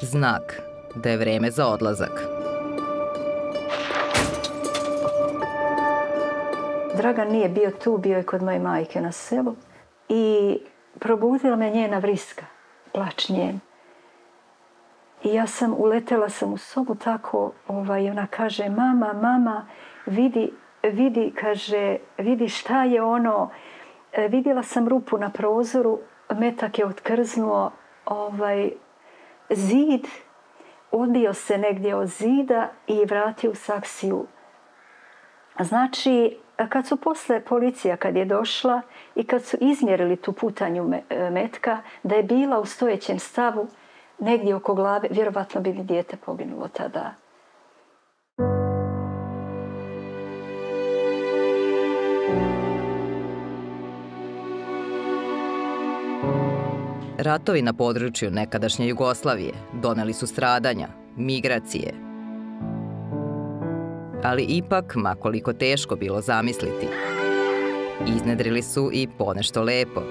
Znak da je vreme za odlazak. Dragan nije bio tu, bio je kod moje majke na selu i probudila me njena vriska, plač njen. I ja uletela sam u sobu tako, ona kaže, mama, vidi, kaže, vidi šta je ono, vidjela sam rupu na prozoru, metak je otkrznuo, zid, odbio se negdje od zida i vratio u saksiju. Znači, kad su posle policija kad je došla i kad su izmjerili tu putanju metka, da je bila u stojećem stavu, negdje oko glave, vjerovatno bi mi dijete poginulo tada. Ratovi na području nekadašnje Jugoslavije doneli su stradanja, migracije. Ali ipak, ma koliko teško bilo zamisliti, iznedrili su i ponešto lepo.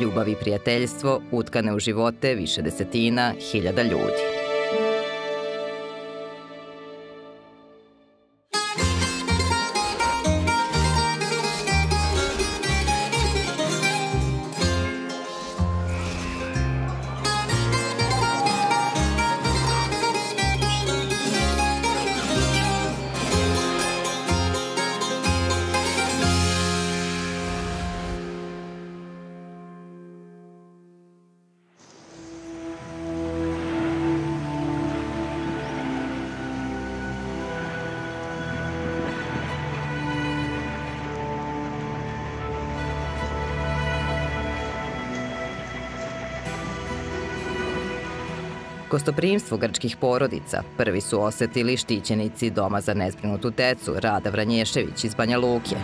Ljubav i prijateljstvo utkane u živote više desetina hiljada ljudi. Gostoprimstvo grčkih porodica prvi su osetili štićenici Doma za nezbrinutu decu Rada Vranješević iz Banja Luke.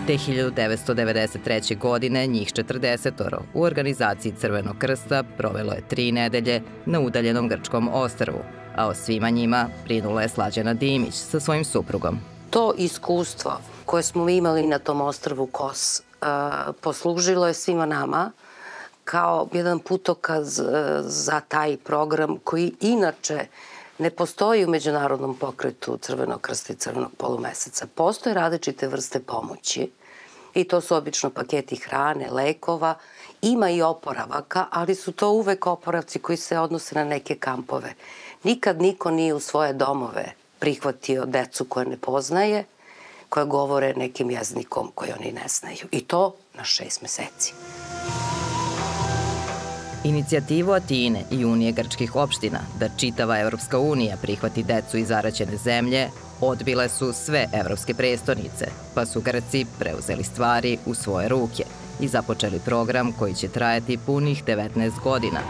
Te 1993. godine njih 40 u organizaciji Crvenog krsta provelo je 3 nedelje na udaljenom grčkom ostrvu, a o svima njima brinula je Slađana Dimić sa svojim suprugom. To iskustvo koje smo imali na tom ostrvu Kos poslužilo je svima nama kao jedan putokaz za taj program koji inače ne postoji u međunarodnom pokretu Crvenog krsta i Crvenog polumeseca. Postoje različite vrste pomoći i to su obično paketi hrane, lekova, ima i oporavaka, ali su to uvek oporavci koji se odnose na neke kampove. Nikad niko nije u svoje domove prihvatio decu koje ne poznaje, koje govore nekim jezikom koji oni ne znaju. I to na 6 meseci. Inicijativu Atine i Unije grčkih opština da čitava Evropska unija prihvati decu iz zaraćene zemlje odbile su sve evropske prestonice, pa su Grci preuzeli stvari u svoje ruke i započeli program koji će trajati punih 19 godina,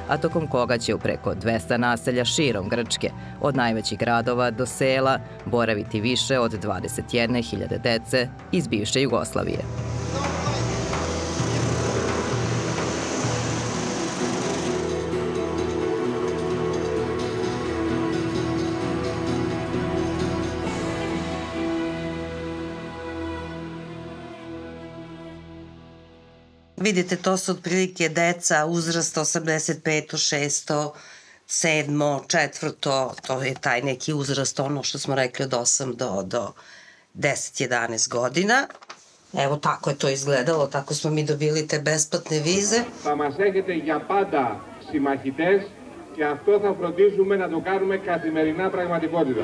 a tokom koga će u preko 200 naselja širom Grčke, od najvećih gradova do sela, boraviti više od 21.000 dece iz bivše Jugoslavije. Vidite, to su otprilike deca uzrasta 85, 6, 7, 4, to je taj neki uzrast, ono što smo rekli od 8 do 10-11 godina. Evo tako je to izgledalo, tako smo mi dobili te besplatne vize. Θα μας έχετε για πάντα συμμαχητές και αυτό θα φροντίζουμε να το κάνουμε καθημερινά πραγματικότητα.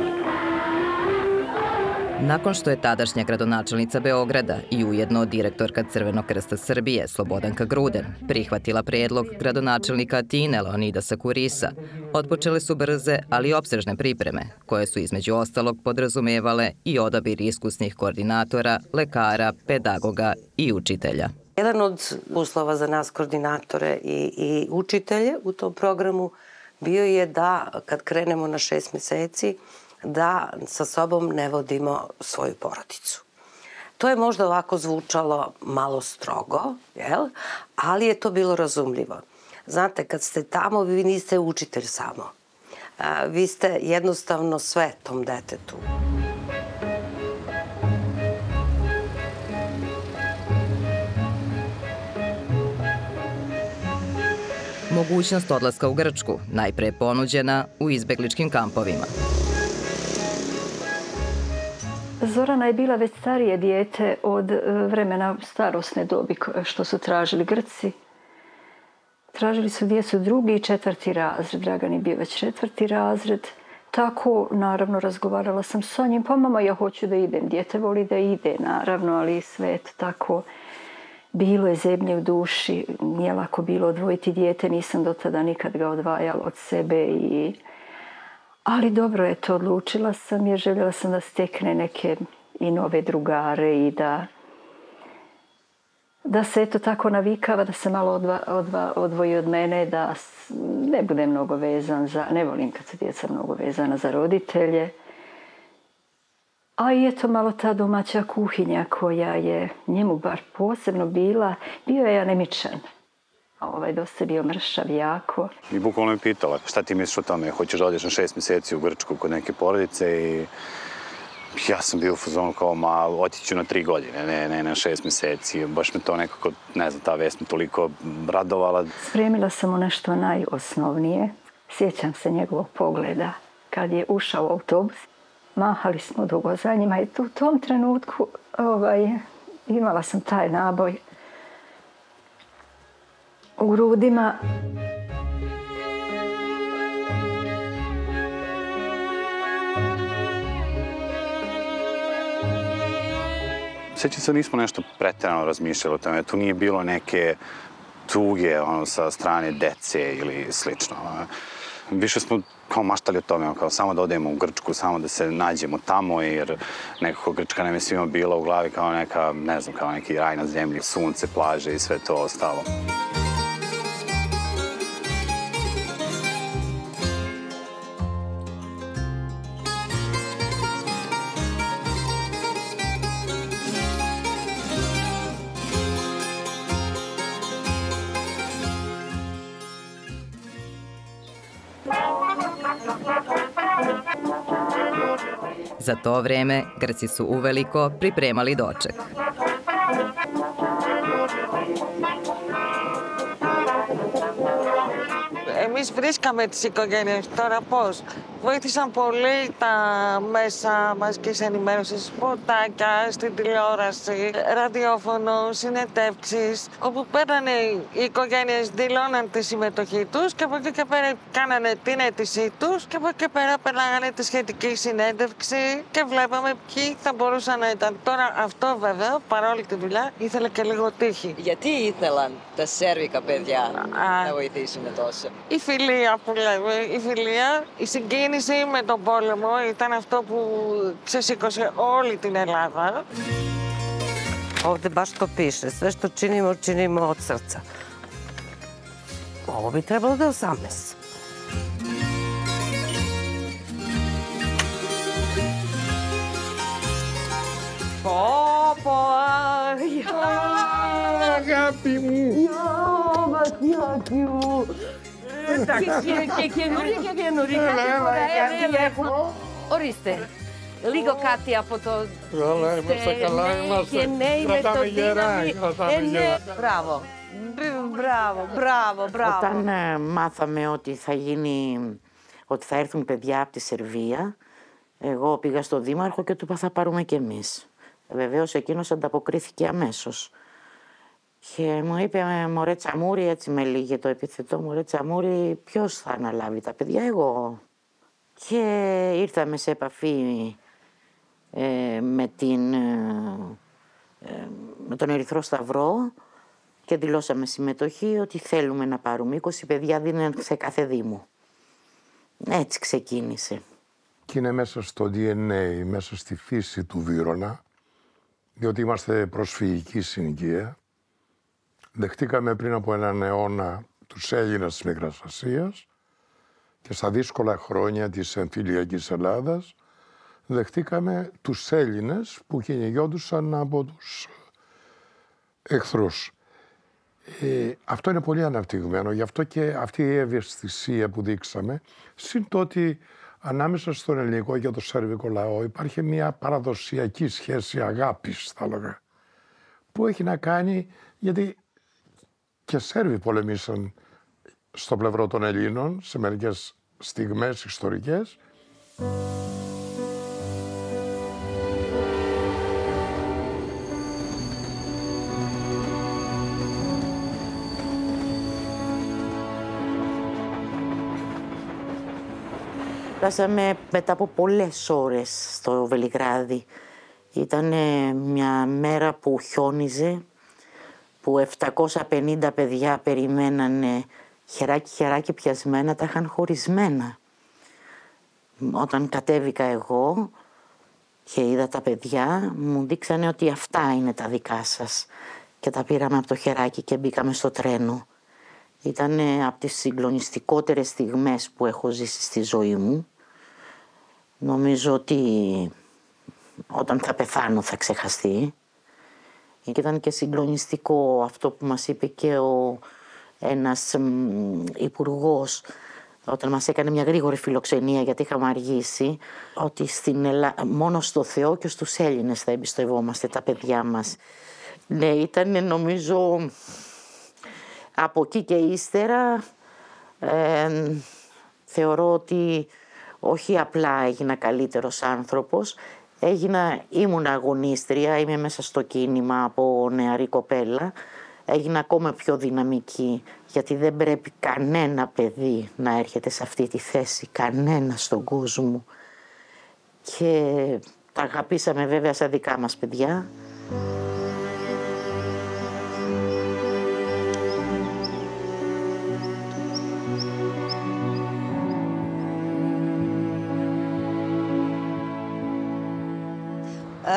Nakon što je tadašnja gradonačelnica Beograda i ujedno direktorka Crvenog krsta Srbije Slobodanka Gruden prihvatila predlog gradonačelnika Atine Leonidasa Kurisa, otpočele su brze, ali opsežne pripreme, koje su između ostalog podrazumevale i odabir iskusnih koordinatora, lekara, pedagoga i učitelja. Jedan od uslova za nas koordinatore i učitelje u tom programu bio je da kad krenemo na 6 meseci, da sa sobom ne vodimo svoju porodicu. To je možda ovako zvučalo malo strogo, ali je to bilo razumljivo. Znate, kad ste tamo, vi niste učitelj samo. Vi ste jednostavno sve tom detetu. mogućnost odlaska u Grčku, najpre ponuđena u izbegličkim kampovima. Zorana je bila već starije dijete od vremena starosne dobi što su tražili Grci. Tražili su djecu 2. i 4. razred. Dragan je bio već 4. razred. Tako, naravno, razgovarala sam sa njim. Pa mama, ja hoću da idem. Dijete voli da ide, naravno, ali sve je tako. Bilo je zebnje u duši. Nije lako bilo odvojiti dijete. Nisam do tada nikad ga odvajala od sebe. Ali dobro je to, odlučila sam jer željela sam da stekne neke i nove drugare i da se eto tako navikava, da se malo odvoji od mene, da ne bude mnogo vezan ne volim kad su djeca mnogo vezana za roditelje. A i eto malo ta domaća kuhinja koja je njemu bar posebno bila, bio je anemičan. Dosta je bio mršav jako. I bukvalno me pitala šta ti misliš o tome, hoćeš da odeš na 6 mjeseci u Grčku kod neke porodice i ja sam bio u fazonu kao otiću na 3 godine, ne na 6 mjeseci. Baš me to nekako, ne znam, ta vest me toliko radovala. Spremila sam mu nešto najosnovnije. Sjećam se njegovog pogleda kad je ušao u autobus. Mahali smo dugo za njima i u tom trenutku imala sam taj naboj u grudima. Sjećam se, nismo nešto pretjerano razmišljali o tome. Tu nije bilo neke tuge sa strane dece ili slično. Više smo kao maštali o tome, kao samo da odemo u Grčku, samo da se nađemo tamo, jer nekako Grčka nam je svima bila u glavi kao neka, ne znam, kao neki raj na zemlji, sunce, plaže i sve to ostalo. Za to vreme Grci su uveliko pripremali doček. Εμείς βρίσκαμε τις οικογένειες, τώρα πώς. Βοήθησαν πολύ τα μέσα μαζικής ενημέρωσης, σποτάκια στην τηλεόραση, ραδιόφωνο, συνεντεύξεις, όπου παίρνανε οι οικογένειες, δηλώναν τη συμμετοχή τους και από εκεί και πέρα κάνανε την αίτησή τους και από εκεί και πέρα περνάγανε τη σχετική συνέντευξη και βλέπαμε ποιοι θα μπορούσαν να ήταν. Τώρα αυτό βέβαια, παρόλη τη δουλειά, ήθελε και λίγο τύχη. Γιατί ήθελαν τα σέρβικα παιδιά να βοηθήσουν τόσο? Η φιλία που λέμε, η φιλία, η συγκίνηση με τον πόλεμο ήταν αυτό που ξεσήκωσε όλη την Ελλάδα. Ovde baš to piše. Sve što činimo, činimo od srca. Ovo bi trebalo da je 18. Αγάπη μου! Βασιάκι μου! Και καινούργια γιατί έχω... Ορίστε, λίγο κάτι από το... Καλά, είμαστε καλά, είμαστε. Κρατάμε γερά, κρατάμε γερά. Μπράβο, μπράβο. Όταν μάθαμε ότι θα έρθουν παιδιά από τη Σερβία, εγώ πήγα στον Δήμαρχο και του είπα θα πάρουμε κι εμείς. Βεβαίως εκείνος ανταποκρίθηκε αμέσως. Και μου είπε, μωρέ Τσαμούρη, έτσι με λίγε το επιθετό, μωρέ Τσαμούρη, ποιος θα αναλάβει τα παιδιά, εγώ. Και ήρθαμε σε επαφή με τον Ερυθρό Σταυρό και δηλώσαμε συμμετοχή ότι θέλουμε να πάρουμε 20 παιδιά, δίνουν σε κάθε δήμο. Έτσι ξεκίνησε. Και είναι μέσα στο DNA, μέσα στη φύση του Βύρωνα, διότι είμαστε προσφυγική συνοικία. Δεχτήκαμε πριν από έναν αιώνα τους Έλληνες της Μικράς Ασίας και στα δύσκολα χρόνια της εμφυλιακής Ελλάδας δεχτήκαμε τους Έλληνες που κυνηγιόντουσαν από τους εχθρούς. Αυτό είναι πολύ αναπτυγμένο, γι' αυτό και αυτή η ευαισθησία που δείξαμε, συν το ότι ανάμεσα στον ελληνικό και το σερβικό λαό υπάρχει μια παραδοσιακή σχέση αγάπης, θα έλεγα, που έχει να κάνει, γιατί και Σέρβοι πολεμήσαν στο πλευρό των Ελλήνων, σε μερικές στιγμές ιστορικές. Φτάσαμε μετά από πολλές ώρες στο Βελιγράδι. Ήταν μια μέρα που χιόνιζε, που 750 παιδιά περιμένανε χεράκι πιασμένα, τα είχαν χωρισμένα. Όταν κατέβηκα εγώ και είδα τα παιδιά, μου δείξανε ότι αυτά είναι τα δικά σας. Και τα πήραμε από το χεράκι και μπήκαμε στο τρένο. Ήταν από τις συγκλονιστικότερες στιγμές που έχω ζήσει στη ζωή μου. Νομίζω ότι όταν θα πεθάνω θα ξεχαστεί. Και ήταν και συγκλονιστικό αυτό που μας είπε και ένας υπουργός όταν μας έκανε μια γρήγορη φιλοξενία, γιατί είχαμε αργήσει, ότι μόνο στο Θεό και στους Έλληνες θα εμπιστευόμαστε τα παιδιά μας. Ναι, ήταν νομίζω από εκεί και ύστερα θεωρώ ότι όχι απλά έγινα καλύτερος άνθρωπος, ήμουν αγωνίστρια, είμαι μέσα στο κίνημα από νεαρή κοπέλα, έγινα ακόμα πιο δυναμική, γιατί δεν πρέπει κανένα παιδί να έρχεται σε αυτή τη θέση, κανένα στον κόσμο. Και τα αγαπήσαμε βέβαια σαν δικά μας παιδιά.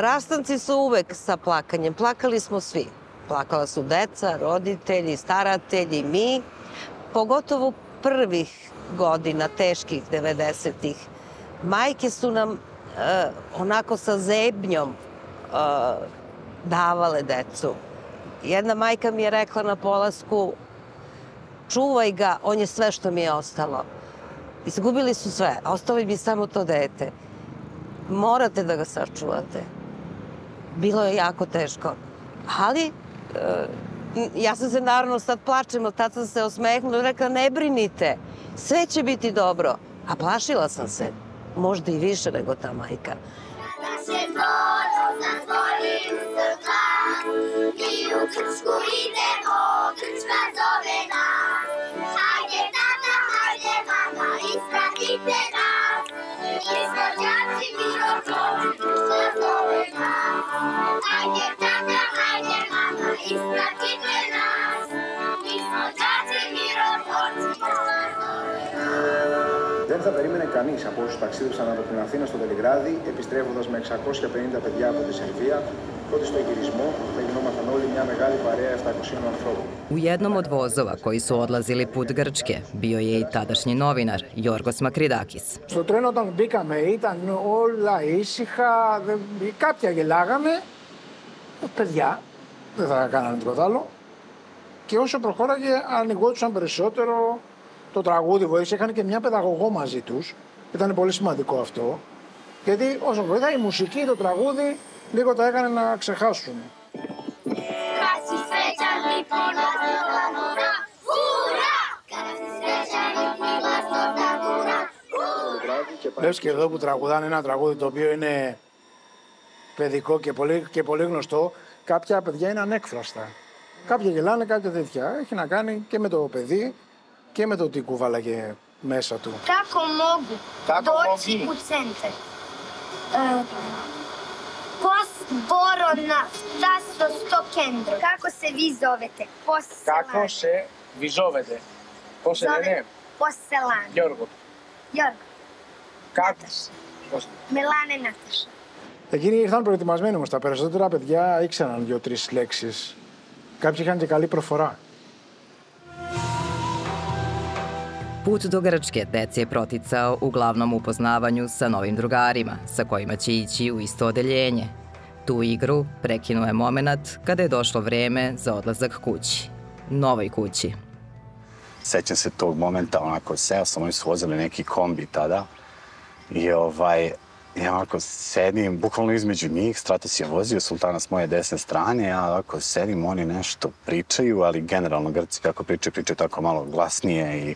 Rastanci su uvek sa plakanjem. Plakali smo svi. Plakala su deca, roditelji, staratelji, mi. Pogotovo prvih godina, teških 90-ih. Majke su nam onako sa zebnjom davale decu. Jedna majka mi je rekla na polasku, čuvaj ga, on je sve što mi je ostalo. Izgubili su sve, a ostalo mi samo to dete. Morate da ga sačuvate. Bilo je jako teško. Ali, ja sam se naravno sad plačem, ali tad sam se osmehnula i rekla ne brinite, sve će biti dobro. A plašila sam se, možda i više nego ta majka. Naše zoro zatvori u srca, mi u Krčku idemo, Krčka zove nas. Hajde tata, hajde mama, ispratite nas. Mi smo đaci, mi rođovi, Krčka zove nas. Hajde tata, hajde mama, ispratite nas. Mi smo đaci, mi rođovi, Krčka zove nas. Δεν θα περίμενε κανείς από όσους ταξίδεψαν από την Αθήνα στο Βελιγράδι, επιστρέφοντας με 650 παιδιά από τη Σερβία, ότι στο γυρισμό θα γινόμασταν όλοι μια μεγάλη παρέα 700 ανθρώπων. U jednom od vozova koji su odlazili put Grčke bio je i tadašnji novinar Γιώργος Μακρυδάκης. Στο τρένο όταν μπήκαμε ήταν όλα ήσυχα, κάποια γελάγαμε, παιδιά, δεν θα κάνανε τίποτα άλλο. Και όσο προχώραγε ανοιγόντουσαν περισσότερο. Το τραγούδι βοήθησε, είχαν και μια παιδαγωγό μαζί τους. Ήταν πολύ σημαντικό αυτό. Γιατί όσο βοήθησε η μουσική, το τραγούδι, λίγο τα έκανε να ξεχάσουν. Λες και εδώ που τραγουδάνε ένα τραγούδι το οποίο είναι παιδικό και πολύ γνωστό, κάποια παιδιά είναι ανέκφραστα. Κάποια γελάνε, κάποια τέτοια. Έχει να κάνει και με το παιδί και με το τι κουβάλαγε μέσα του. Kako mogu doći u centar? Pos Boro na Tasto 100 kendro. Kako se vi zovete? Kako se vi zovete? Πώς σε λένε? Posselani. Γιώργο. Γιώργο. Κάτας. Μελάνε Νάτασα. Εκείνοι ήρθαν προετοιμασμένοι όμως. Τα περισσότερα παιδιά ήξεραν 2-3 λέξεις. Κάποιοι είχαν και καλή προφορά. Put do Grčke deci je proticao uglavnom upoznavanju sa novim drugarima, sa kojima će ići u isto odeljenje. Tu igru prekinuo je moment kada je došlo vreme za odlazak kući. Novoj kući. Sećam se tog momenta, onako, seo sam, oni su vozili neki kombi tada Ja ovako sedim, bukvalno između njih, Stratos je vozio, Sultana s moje desne strane, ja ovako sedim, oni nešto pričaju, ali generalno Grci kako pričaju tako malo glasnije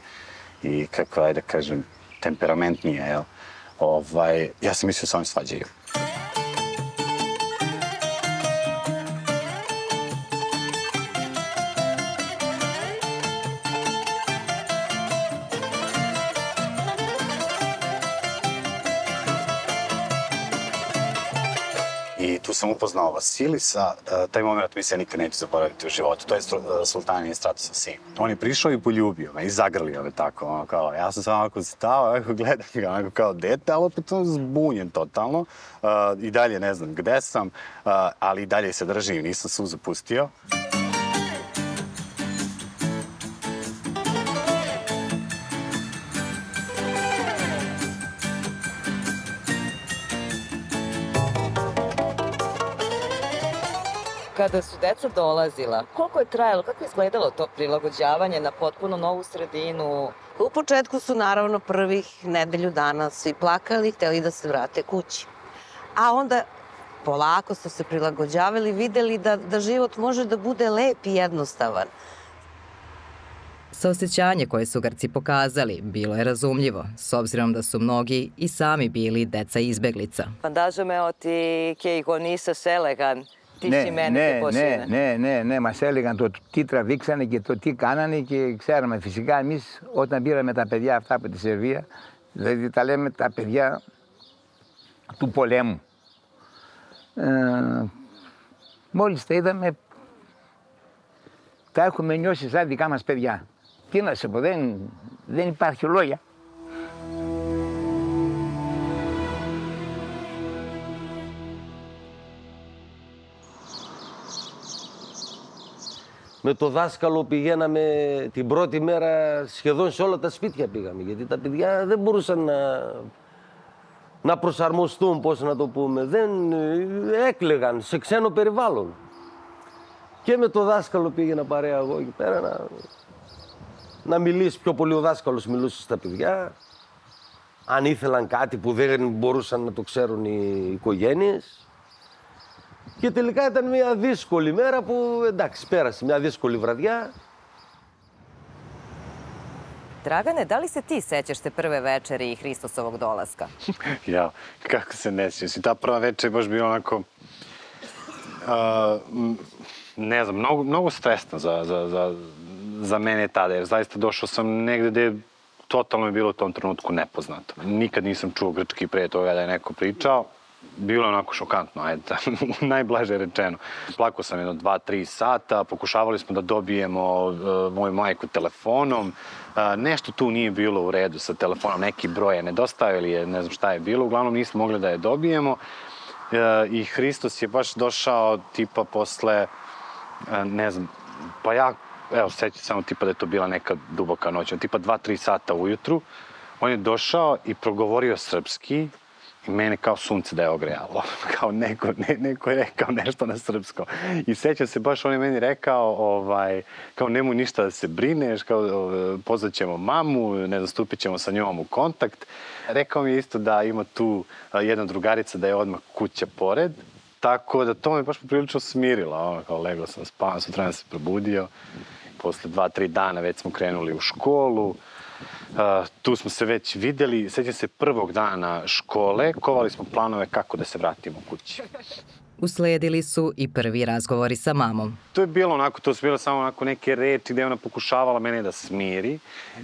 i kako, ajde kažem, temperamentnije, jel? Ja sam mislio da se oni svađaju. I tu sam upoznao Vasilisa, taj moment mi se nikad neću zaboraviti u životu, to je Sultanin i Stratosov sin. On je prišao i poljubio me i zagrlio me tako, kao, ja sam samo ovako stao, gledam ga, onako kao dete, ali opet on zbunjen totalno. I dalje ne znam gde sam, ali i dalje se držim, nisam suzu pustio. Kada su deca dolazila, koliko je trajalo, kako je izgledalo to prilagođavanje na potpuno novu sredinu? U početku su naravno prvih nedelju dana svi plakali, hteli da se vrate kući. A onda polako su se prilagođavali, videli da život može da bude lep i jednostavan. Saosećanje koje su Grci pokazali bilo je razumljivo, s obzirom da su mnogi i sami bili deca izbeglica. Fantazome ότι και οι γονείς σας έλεγαν τι σημαίνει και πώς είναι. Ναι, μας έλεγαν το τι τραβήξανε και το τι κάνανε και ξέραμε φυσικά εμείς όταν πήραμε τα παιδιά αυτά από τη Σερβία, δηλαδή τα λέμε τα παιδιά του πολέμου. Μόλις τα είδαμε, τα έχουμε νιώσει σαν δικά μας παιδιά. Τι να σε πω, δεν υπάρχει λόγια. Με το δάσκαλο πηγαίναμε την πρώτη μέρα σχεδόν σε όλα τα σπίτια πήγαμε, γιατί τα παιδιά δεν μπορούσαν να προσαρμοστούν, πώς να το πούμε, δεν έκλαιγαν σε ξένο περιβάλλον. Και με το δάσκαλο πήγαινα παρέα εγώ εκεί πέρα να μιλήσει, πιο πολύ ο δάσκαλος μιλούσε στα παιδιά, αν ήθελαν κάτι που δεν μπορούσαν να το ξέρουν οι οικογένειες. Και τελικά ήταν μια δύσκολη μέρα που, εντάξει, πέρασε μια δύσκολη βραδιά. Dragane, da li se ti sećaš te prve večeri i Hristosovog dolaska? Ja, kako se ne sjećam. Ta prva večer je baš bila onako, ne znam, mnogo stresna za mene tada, jer zaista došao sam negde gde totalno je bilo u tom trenutku nepoznato. Nikad nisam čuo grčki pre toga da je neko pričao. Bilo je onako šokantno, ajde, najblaže rečeno. Plakao sam jedno 2-3 sata, pokušavali smo da dobijemo moju majku telefonom. Nešto tu nije bilo u redu sa telefonom, neki broj je nedostajao ili je, ne znam šta je bilo. Uglavnom nismo mogli da je dobijemo. I Hristos je baš došao tipa posle, ne znam, pa ja, evo, sećam samo tipa da je to bila neka duboka noć, tipa 2-3 sata ujutru. On je došao i progovorio srpski. I mene kao sunce da je ogrejalo, kao neko je rekao nešto na srpskom. I sećam se, baš on je meni rekao, kao nemoj ništa da se brineš, kao pozvat ćemo mamu, ne znam, stupit ćemo sa njom u kontakt. Rekao mi je isto da ima tu jedna drugarica da je odmah kuća pored, tako da to me baš prilično smirilo, kao legao sam spavam, sutra se probudio. Posle 2-3 dana već smo krenuli u školu. Tu smo se već videli, sećam se prvog dana škole, kovali smo planove kako da se vratimo kući. Usledili su i prvi razgovori sa mamom. To je bilo onako, to su bile samo onako neke reči gde ona pokušavala mene da smiri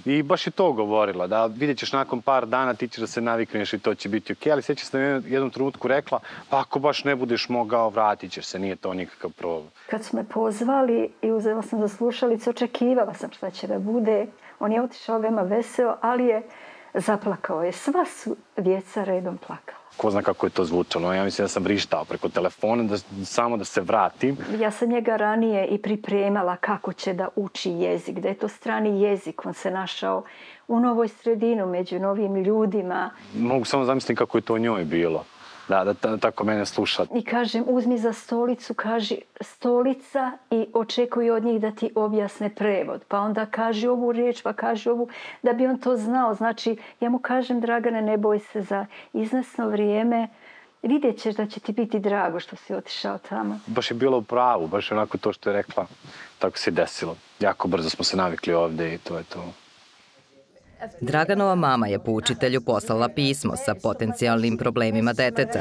i baš je to govorila, da vidjet ćeš nakon par dana ti ćeš da se navikneš i to će biti okej, ali sećam se da je u jednom trenutku rekla, pa ako baš ne budeš mogao, vratit ćeš se, nije to nikakav problem. Kad su me pozvali i uzela sam za slušalicu, očekivala sam šta će da bude. On je otišao veoma veseo, ali je zaplakao je. Sva su djeca redom plakala. Ko zna kako je to zvučalo. Ja mislim da sam vrištao preko telefona, samo da se vratim. Ja sam njega ranije i pripremala kako će da uči jezik, da je to strani jezik. On se našao u novoj sredinu, među novim ljudima. Mogu samo zamisliti kako je to njoj bilo. Da tako mene sluša. I kažem, uzmi za stolicu, kaži stolica i očekuj od njih da ti objasne prevod. Pa onda kaži ovu riječ, pa kaži ovu, da bi on to znao. Znači, ja mu kažem, Dragane, ne boj se, za izvesno vrijeme vidjet ćeš da će ti biti drago što si otišao tamo. Baš je bilo u pravu, baš onako to što je rekla, tako se desilo. Jako brzo smo se navikli ovde i to je to. Draganova mama je po učitelju poslala pismo sa potencijalnim problemima deteta.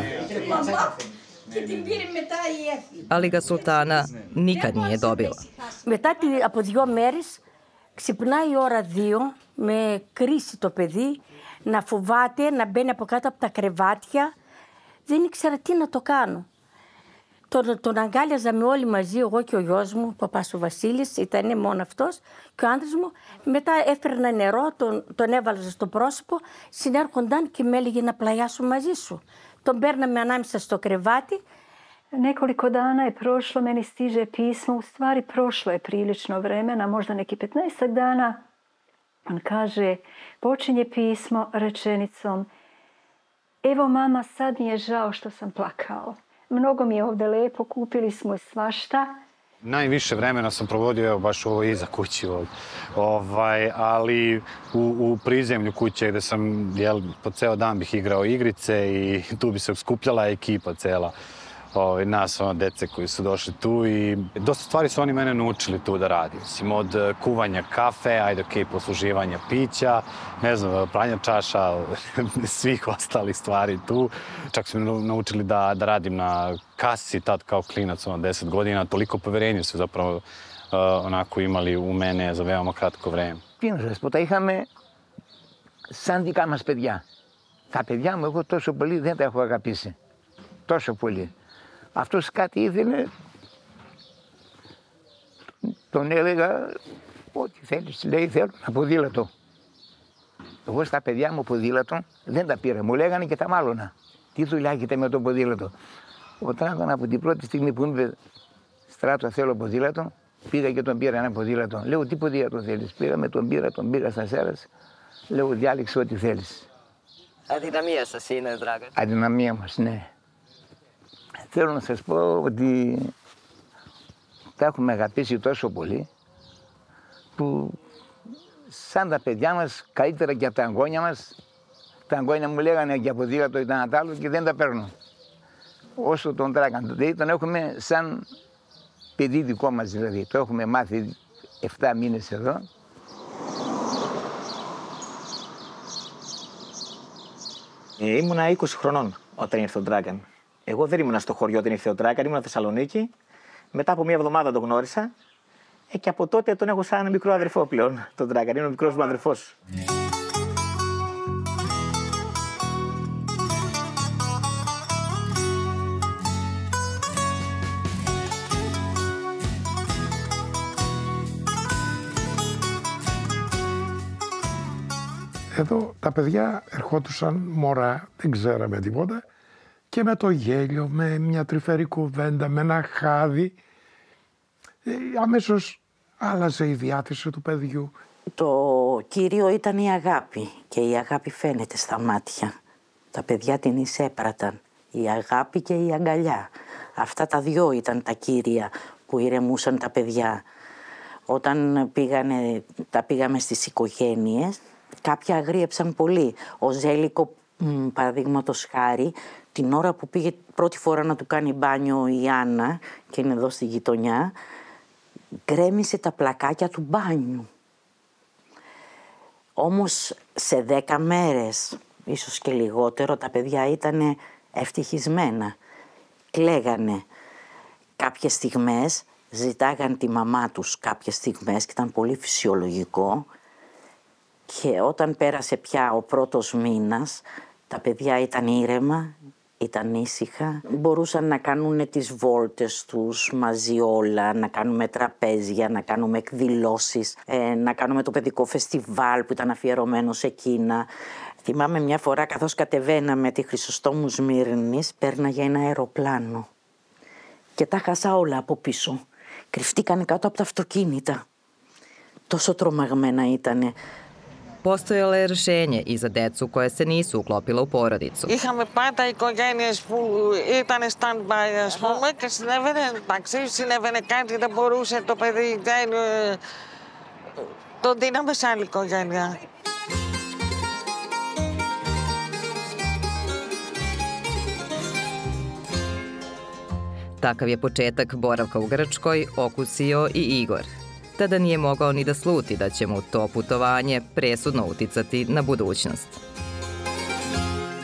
Ali ga Sultana nikad nije dobila. Μετά από 2 μέρες ξυπνάει η ώρα 2 με κρίση το παιδί, να φοβάται, να μπαίνει από κάτω από τα κρεβάτια. Δεν ήξερα τι να το κάνω. Τον αγκάλιαζαμε όλοι μαζί, εγώ και ο γιος μου, ο παπάς ο Βασίλης, ήταν μόνο αυτός και ο άντρας μου. Μετά έφερνα νερό, τον έβαλα στο πρόσωπο, συνέρχονταν και με έλεγε να πλαγιάσω μαζί σου. Τον παίρναμε ανάμεσα στο κρεβάτι. Nekoliko dana je prošlo, meni stiže pismo, u stvari prošlo je prilično vremena, možda neki 15 dana. On kaže, počinje pismo rečenicom: evo mama, sad mi je žao što sam plakao. Mnogo mi je ovde lepo, kupili smo svašta. Najviše vremena sam provodio, evo, baš ovo iza kući, ali u prizemlju kuće gde sam, po ceo dan bih igrao igrice i tu bi se skupljala ekipa cela. Nas, dece koji su došli tu i dosta stvari su oni mene naučili tu da radim. Mislim, od kuvanja kafe, posluživanja pića, ne znam, pranja čaša, svih ostalih stvari tu. Čak su me naučili da radim na kasi, tad kao klinac, 10 godina. Toliko poverenja su zapravo onako imali u mene za veoma kratko vreme. Τι να σας πω, τα είχαμε σαν δικά μας παιδιά. Τα παιδιά μου εγώ τόσο πολύ δεν τα έχω αγαπήσει. Τόσο πολύ. Αυτός κάτι ήθελε, τον έλεγα ό,τι θέλεις, λέει θέλω ένα ποδήλατο. Εγώ στα παιδιά μου ποδήλατο δεν τα πήρα, μου λέγανε και τα μάλωνα. Τι δουλειά έχετε με το ποδήλατο. Όταν ήταν από την πρώτη στιγμή που είπε Στράτο θέλω ποδήλατο, πήγα και τον πήρα ένα ποδήλατο. Λέω τι ποδήλατο θέλεις, τον πήγα στα Σέρας, λέω διάλεξε ό,τι θέλεις. Αδυναμία σας είναι, Δράγκα. Αδυναμία μας, ναι. Θέλω να σας πω ότι τα έχουμε αγαπήσει τόσο πολύ που σαν τα παιδιά μας, καλύτερα και από τα αγγόνια μας, τα αγγόνια μου λέγανε για ποδήλατο ήταν ένα άλλο και δεν τα παίρνω. Όσο τον Dragan, δηλαδή τον έχουμε σαν παιδί δικό μας δηλαδή. Το έχουμε μάθει 7 μήνες εδώ. Ήμουνα 20 χρονών όταν ήρθε ο Dragan. Εγώ δεν ήμουνα στο χωριό όταν ήρθε ο Dragan, ήμουνα Θεσσαλονίκη. Μετά από 1 εβδομάδα τον γνώρισα και από τότε τον έχω σαν μικρό αδερφό πλέον, τον Dragan. Είναι ο μικρός μου αδερφός. Εδώ τα παιδιά ερχόντουσαν μωρά, δεν ξέραμε τίποτα, και με το γέλιο, με μια τρυφερή κουβέντα, με ένα χάδι, αμέσως άλλαζε η διάθεση του παιδιού. Το κύριο ήταν η αγάπη και η αγάπη φαίνεται στα μάτια. Τα παιδιά την εισέπραταν, η αγάπη και η αγκαλιά. Αυτά τα δυο ήταν τα κύρια που ηρεμούσαν τα παιδιά. Όταν τα πήγαμε στις οικογένειες, κάποια αγρίεψαν πολύ. Ο Ζέλικο, παραδείγματος χάρη, την ώρα που πήγε πρώτη φορά να του κάνει μπάνιο η Άννα, και είναι εδώ στη γειτονιά, γκρέμισε τα πλακάκια του μπάνιου. Όμως σε 10 μέρες, ίσως και λιγότερο, τα παιδιά ήταν ευτυχισμένα. Κλαίγανε κάποιες στιγμές, ζητάγαν τη μαμά τους κάποιες στιγμές και ήταν πολύ φυσιολογικό. Και όταν πέρασε πια ο πρώτος μήνας, τα παιδιά ήταν ήρεμα, ήταν ήσυχα. Μπορούσαν να κάνουν τις βόλτες τους μαζί όλα, να κάνουμε τραπέζια, να κάνουμε εκδηλώσεις, να κάνουμε το παιδικό φεστιβάλ που ήταν αφιερωμένο σε εκείνα. Θυμάμαι μια φορά καθώς κατεβαίναμε τη Χρυσοστόμου Σμύρνης, πέρναγε ένα αεροπλάνο και τα χάσα όλα από πίσω. Κρυφτήκανε κάτω από τα αυτοκίνητα. Τόσο τρομαγμένα ήτανε. Postojalo je rešenje i za decu koje se nisu uklopila u porodicu. Είχαμε πάντα οικογένειες που ήταν stand-by, ας πούμε, και συνέβαινε κάτι, δεν μπορούσε το παιδί, το δίναμε σε άλλη οικογένεια. Takav je početak boravka u Grčkoj okusio i Igor. Tada nije mogao ni da sluti da će mu to putovanje presudno uticati na budućnost.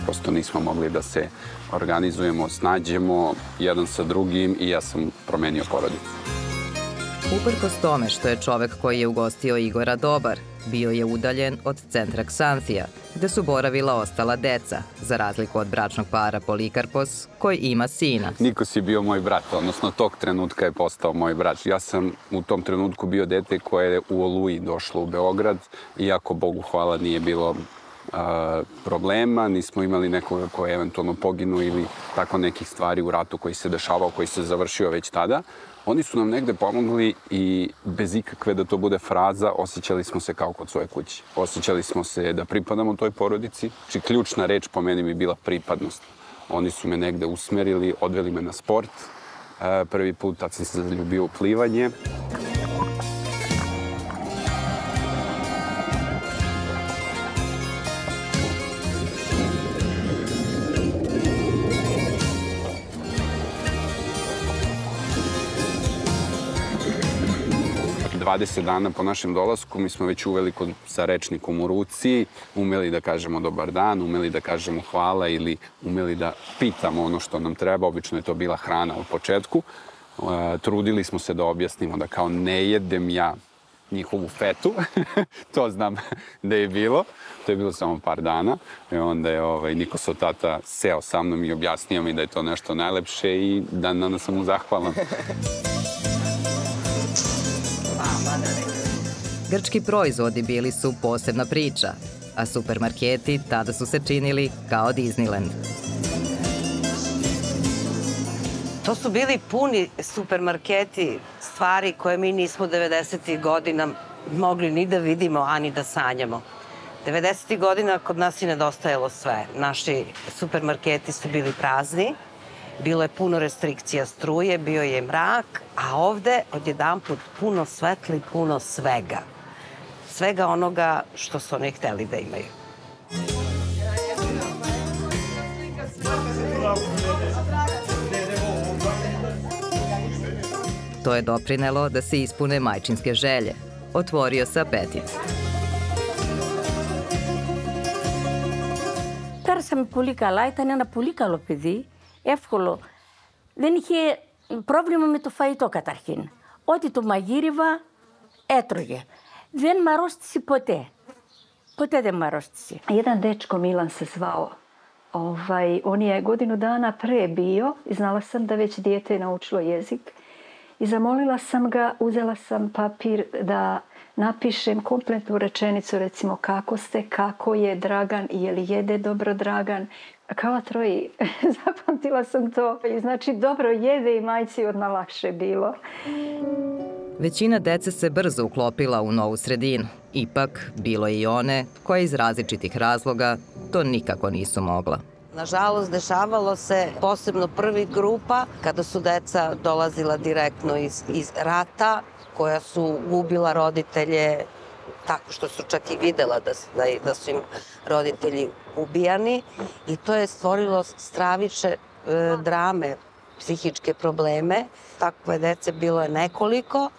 Prosto nismo mogli da se organizujemo, snađemo jedan sa drugim i ja sam promenio porodicu. Uprkos tome što je čovek koji je ugostio Igora dobar, bio je udaljen od centra Ksanthija, gde su boravila ostala deca, za razliku od bračnog para Polikarpos, koji ima sina. Nikos je bio moj brat, odnosno tog trenutka je postao moj brat. Ja sam u tom trenutku bio dete koje je u Oluji došlo u Beograd, iako Bogu hvala nije bilo problema, nismo imali nekoga koji je eventualno poginuo ili tako nekih stvari u ratu koji se dešavao, koji se završio već tada. Oni su nam negde pomogli i bez ikakve da to bude fraza, osjećali smo se kao kod svoje kuće. Osjećali smo se da pripadamo toj porodici. Či ključna reč po meni bi bila pripadnost. Oni su me negde usmerili, odveli me na sport. Prvi put tad sam se zaljubio u plivanje. Od 20 dana po našem dolasku mi smo već uveli sa rečnikom u ruci, umeli da kažemo dobar dan, umeli da kažemo hvala ili umeli da pitamo ono što nam treba. Obično je to bila hrana u početku. Trudili smo se da objasnimo da kao ne jedem ja njihovu fetu. To znam da je bilo. To je bilo samo par dana. I onda je Nikosov tata seo sa mnom i objasnio mi da je to nešto najlepše i danas sam mu zahvalan. Grčki proizvodi bili su posebna priča, a supermarketi tada su se činili kao Disneyland. To su bili puni supermarketi stvari koje mi nismo 90. godina mogli ni da vidimo, a ni da sanjamo. 90. godina kod nas je nedostajalo sve. Naši supermarketi su bili prazni, bilo je puno restrikcija struje, bio je mrak, a ovde odjedanput puno svetla i puno svega. Svega onoga što su oni hteli da imaju. To je doprinelo da se ispune majčinske želje. Otvorio se apetit. Πέρασαμε πολύ καλά, ήταν ένα πολύ καλό παιδί, εύκολο. Δεν είχε πρόβλημα με το φαγητό καταρχήν. Ό,τι το μαγείρευα έτρωγε. Δεν μ' αρρώστησε ποτέ. Ποτέ δεν μ' αρρώστησε. Jedan dečko, Milan se zvao, on je godinu dana pre bio i znala sam da već dijete je naučilo jezik. I zamolila sam ga, uzela sam papir da napišem kompletnu rečenicu, recimo kako ste, kako je Dragan, je li jede dobro Dragan. Kao troji, zapamtila sam to. I znači dobro jede i majci odmah lakše bilo. Većina dece se brzo uklopila u novu sredinu. Ipak, bilo je i one koje iz različitih razloga to nikako nisu mogla. Nažalost, dešavalo se posebno prvi grupa kada su deca dolazila direktno iz rata, koja su gubila roditelje tako što su čak i videla da su im roditelji ubijani i to je stvorilo stravične drame, psihičke probleme. Takve dece bilo je nekoliko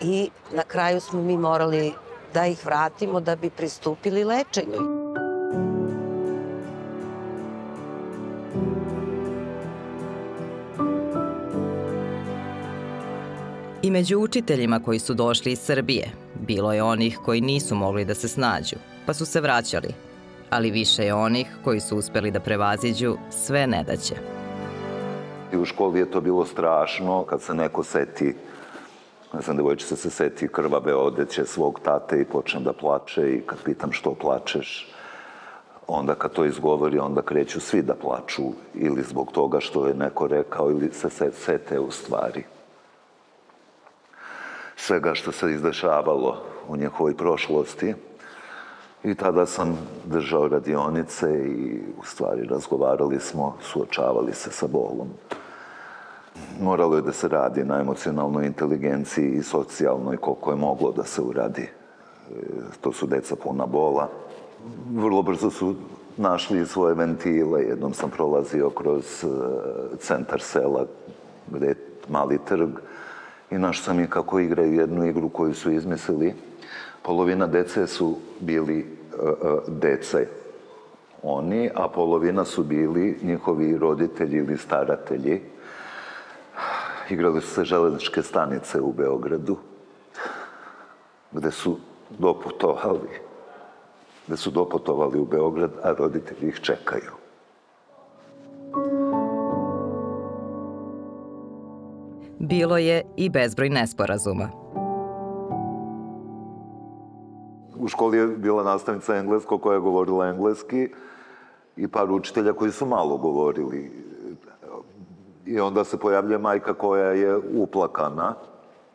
i na kraju smo mi morali da ih vratimo da bi pristupili lečenju. I među učiteljima koji su došli iz Srbije, bilo je onih koji nisu mogli da se snađu, pa su se vraćali, ali više je onih koji su uspeli da prevaziđu sve nedaće. U školi je to bilo strašno kad se neko seti, ne znam, devojčica se seti krvave odeće svog tate i počne da plače i kad pitam što plačeš, onda kad to izgovori, onda kreću svi da plaču ili zbog toga što je neko rekao ili se sete u stvari. Svega što se izdešavalo u njihovoj prošlosti, I tada sam držao radionice i u stvari razgovarali smo, suočavali se sa bolom. Moralo je da se radi na emocionalnoj inteligenciji i socijalnoj koliko je moglo da se uradi. To su deca puna bola. Vrlo brzo su našli svoje ventile. Jednom sam prolazio kroz centar sela gde je mali trg i našao sam i kako igraju jednu igru koju su izmislili. Polovina dece su bili dece oni, a polovina su bili njihovi roditelji ili staratelji. Igrali su se železničke stanice u Beogradu, gde su doputovali u Beograd, a roditelji ih čekaju. Bilo je i bezbroj nesporazuma. U školi je bila nastavnica engleskog koja je govorila engleski i par učitelja koji su malo govorili. I onda se pojavljuje majka koja je uplakana,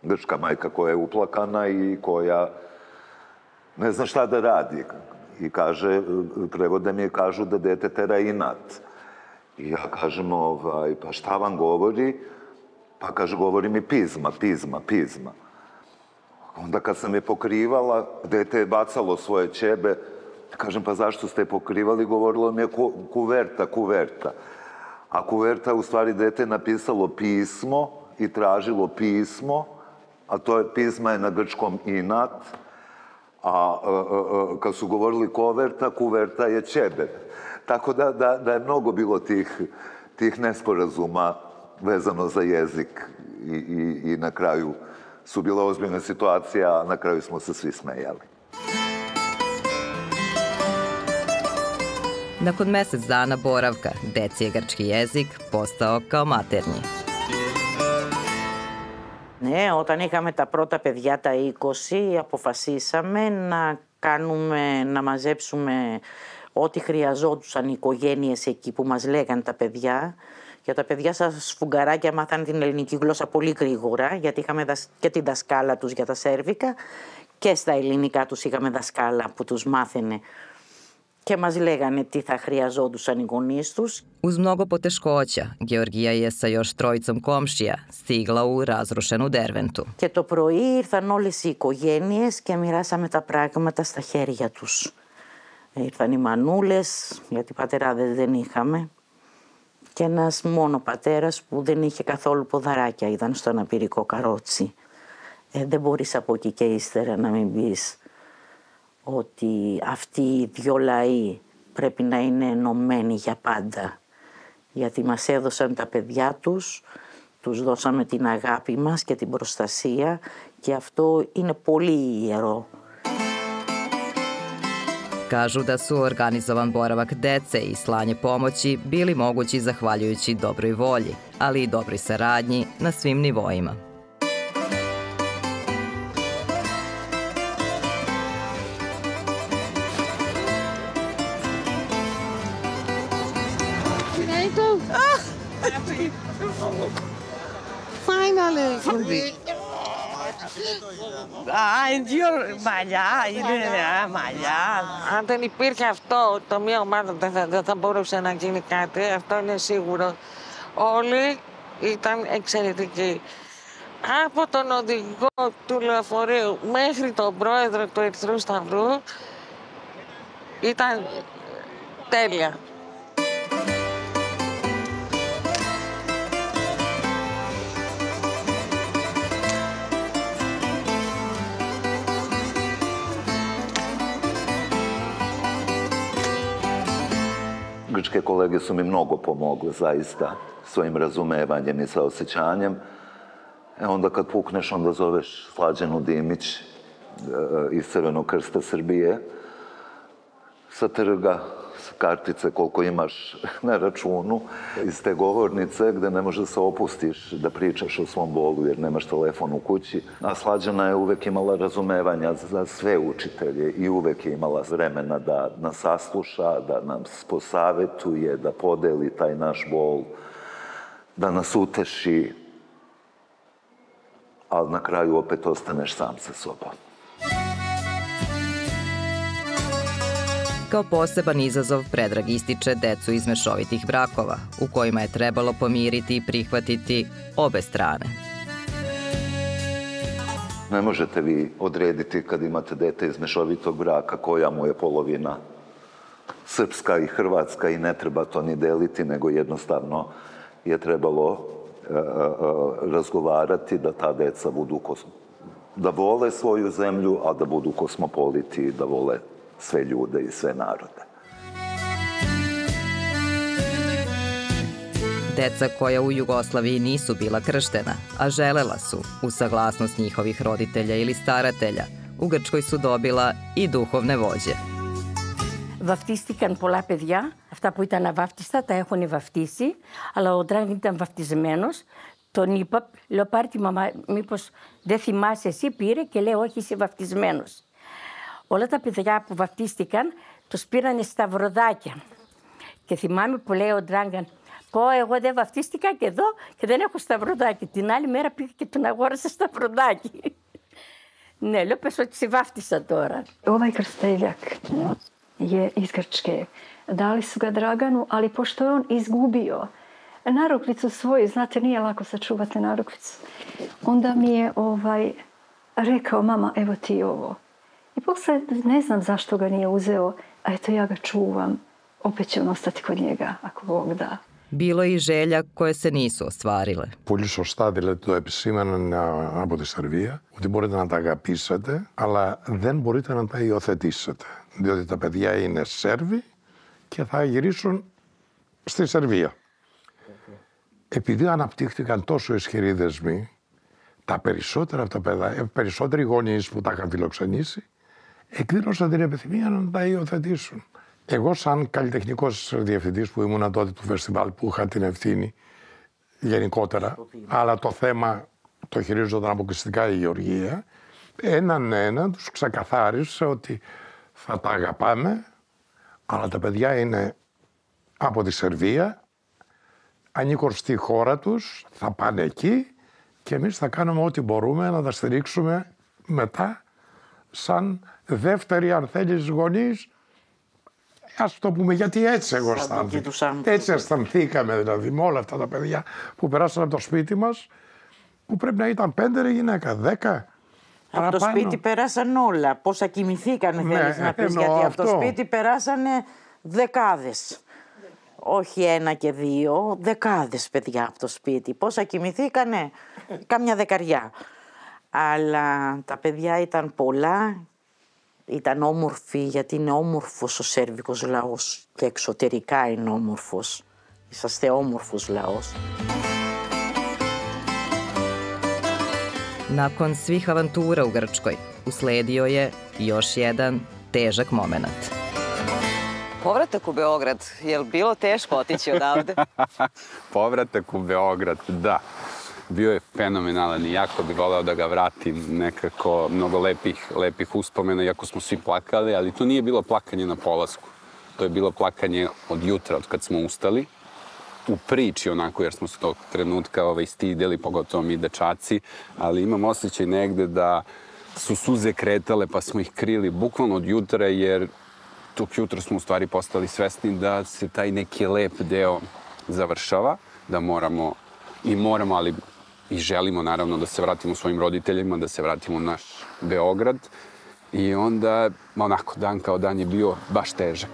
grčka majka koja je uplakana i koja ne zna šta da radi. I kaže, prevode mi je, kažu da dete tera inat. I ja kažem, pa šta vam govori? Pa kaže, govori mi pizma, pizma, pizma. Onda kad sam je pokrivala, dete je bacalo svoje ćebe, kažem, pa zašto ste je pokrivali? Govorilo mi je kuverta, kuverta. A kuverta, u stvari, dete je napisalo pismo i tražilo pismo, a to je, pisma je na grčkom inat, a kad su govorili koverta, kuverta je ćebe. Tako da je mnogo bilo tih nesporazuma vezano za jezik i na kraju su bile ozbiljne situacije, a na kraju smo se svi smejali. Nakon mesec dana boravka, deci je grčki jezik postao kao maternji. Ναι, όταν είχαμε τα πρώτα παιδιά, τα 20, αποφασίσαμε να μαζέψουμε ό,τι χρειαζόντουσαν οι οικογένειες εκεί που μας λέγαν τα παιδιά. Για τα παιδιά στα σφουγγαράκια μάθανε την ελληνική γλώσσα πολύ γρήγορα, γιατί είχαμε και την δασκάλα τους για τα σέρβικα και στα ελληνικά τους είχαμε δασκάλα που τους μάθαινε και μας λέγανε τι θα χρειαζόντουσαν οι γονείς τους. Uz mnogo poteškoća, Georgija je sa još trojicom komšija stigla u razrušenu Derventu. Και το πρωί ήρθαν όλες οι οικογένειες και μοιράσαμε τα πράγματα στα χέρια τους. Ήρθαν οι μανούλες, γιατί πατεράδες δεν είχαμε. Και ένας μόνο πατέρας που δεν είχε καθόλου ποδαράκια, ήταν στο αναπηρικό καρότσι. Δεν μπορείς από εκεί και ύστερα να μην πεις ότι αυτοί οι δυο λαοί πρέπει να είναι ενωμένοι για πάντα. Γιατί μας έδωσαν τα παιδιά τους, τους δώσαμε την αγάπη μας και την προστασία και αυτό είναι πολύ iero. Kažu da su organizovan boravak dece i slanje pomoći bili mogući zahvaljujući dobroj volji, ali i dobroj saradnji na svim nivoima. Finally! Αν δεν υπήρχε αυτό, το μία ομάδα δεν θα μπορούσε να γίνει κάτι, αυτό είναι σίγουρο. Όλοι ήταν εξαιρετικοί. Από τον οδηγό του λεωφορείου μέχρι τον πρόεδρο του Ερυθρού Σταυρού ήταν τέλεια. Grčke kolege su mi mnogo pomogle, zaista, svojim razumevanjem i saosećanjem. Onda kad pukneš, onda zoveš Slađanu Dimić iz Crvenog krsta Srbije sa trga, sa kartice koliko imaš na računu, iz te govornice gde ne možeš da se opustiš da pričaš o svom bolu jer nemaš telefon u kući. A Slađana je uvek imala razumevanja za sve učitelje i uvek je imala vremena da nas sasluša, da nas posavetuje, da podeli taj naš bol, da nas uteši, ali na kraju opet ostaneš sam sa sobom. Kao poseban izazov Predrag ističe decu iz mešovitih brakova, u kojima je trebalo pomiriti i prihvatiti obe strane. Ne možete vi odrediti kad imate dete iz mešovitog braka koja mu je polovina srpska i hrvatska i ne treba to ni deliti, nego jednostavno je trebalo razgovarati da ta deca budu da vole svoju zemlju, a da budu kosmopoliti i da vole sve ljude i sve narode. Deca koja u Jugoslaviji nisu bila krštena, a želela su, uz saglasnost njihovih roditelja ili staratelja, u Grčkoj su dobila и духовne vođe. Βαφτίστηκαν πολλά παιδιά. Αυτά που ήταν αβάφτιστα τα έχουν βαφτίσει, αλλά ο Ντράγκαν ήταν βαφτισμένος. Τον είπα, λέω πάρε τη μαμά, μήπως δεν θυμάσαι εσύ, πήρε και λέει όχι είσαι βαφτισμένος. Όλα τα παιδιά που βαφτίστηκαν τους πήρανε σταυροδάκια. Και θυμάμαι που λέει ο Ντράγκαν, πω εγώ δεν βαφτίστηκα και εδώ και δεν έχω σταυροδάκι. Την άλλη μέρα πήγα και τον αγόρασα σταυροδάκι. Ναι, λέω πες ότι σε βάφτισα τώρα. Ovaj krsteljak je iz Grčke. Dali su ga Draganu, ali pošto je on izgubio narukvicu svoju, znate, nije lako sačuvati narukvicu, onda mi je rekao, mama, evo ti ovo. I posle ne znam zašto ga nije uzeo, a eto ja ga čuvam. Opet će on ostati kod njega, ako Bog da. Bilo je i želja koje se nisu ostvarile. Πολύ σωστά δηλαδή το επισήμαναν από τη Σερβία ότι μπορείτε να τα αγαπήσετε, αλλά δεν μπορείτε να τα υιοθετήσετε. Διότι τα παιδιά είναι Σέρβοι και θα γυρίσουν στη Σερβία. Επειδή αναπτύχθηκαν τόσο ισχυροί δεσμοί, τα περισσότερα από τα παιδιά, περισσότεροι γονείς που τα είχαν φιλοξενήσει, εκδήλωσαν την επιθυμία να τα υιοθετήσουν. Εγώ σαν καλλιτεχνικός διευθυντής που ήμουν τότε του φεστιβάλ που είχα την ευθύνη γενικότερα, αλλά το θέμα το χειρίζονταν αποκλειστικά η Γεωργία, έναν τους ξεκαθάρισε ότι θα τα αγαπάμε, αλλά τα παιδιά είναι από τη Σερβία, ανήκουν στη χώρα τους, θα πάνε εκεί και εμείς θα κάνουμε ό,τι μπορούμε να τα στηρίξουμε μετά σαν δεύτερη, αν θέλεις, γονείς. Ας το πούμε, γιατί έτσι εγώ αισθάνθηκα. Έτσι αισθανθήκαμε δηλαδή με όλα αυτά τα παιδιά που περάσαν από το σπίτι μας, που πρέπει να ήταν 5 γυναίκα, 10. Από το σπίτι περάσαν όλα. Πόσα κοιμηθήκανε θέλεις να πεις, γιατί από το σπίτι περάσανε δεκάδες. Όχι 1 και 2, δεκάδες παιδιά από το σπίτι. Πόσα κοιμηθήκανε, κάμια δεκαριά. Αλλά τα παιδιά ήταν πολλά. Ήταν όμορφοι, γιατί είναι όμορφος ο σέρβικος λαός και εξωτερικά είναι όμορφος. Είσαστε όμορφος λαός. Nakon svih avantura u Grčkoj, usledio je još jedan težak moment. Povratak u Beograd, je li bilo teško otići odavde? Povratak u Beograd, da. Bio je fenomenalan i jako bi voleo da ga vratim, nekako mnogo lepih uspomena, iako smo svi plakali, ali to nije bilo plakanje na polasku. To je bilo plakanje od jutra, od kad smo ustali, u priči onako, jer smo se tog trenutka stideli, pogotovo mi dečaci, ali imam osjećaj negde da su suze kretale pa smo ih krili bukvalno od jutra, jer tog jutra smo u stvari postali svesni da se taj neki lep deo završava, da moramo, ali i želimo naravno da se vratimo svojim roditeljima, da se vratimo u naš Beograd. I onda, onako, dan kao dan je bio baš težak.